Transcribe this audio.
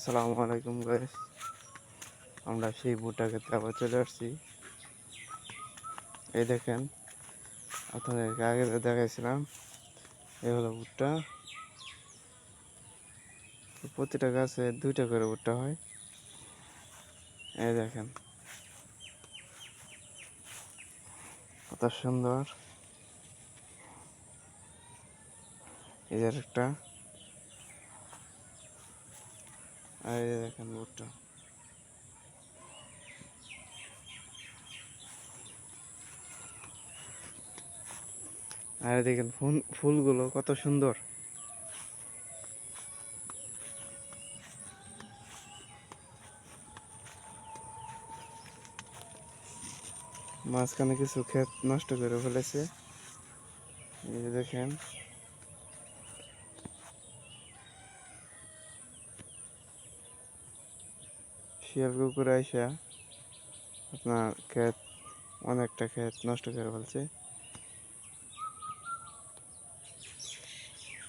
আসসালামু আলাইকুম গাইস, আমরা সেই ভুট্টা ক্ষেত্রে আবার চলে আসছি। এই দেখেন, আপনাদেরকে আগে দেখাইছিলাম, এই হলো ভুট্টা। প্রতিটা গাছে 2টা করে ভুট্টা হয়। এই দেখেন কত সুন্দর। এই যে একটা, আর এই দেখেন ভুট্টা। আর দেখেন ফুলগুলো কত সুন্দর। মাঝখানে কিছু ক্ষেত নষ্ট করে ফেলেছে। এই যে দেখেন, শিয়াল কুকুর আইসা আপনার অনেকটা ক্ষেত নষ্ট করে ফেলছে।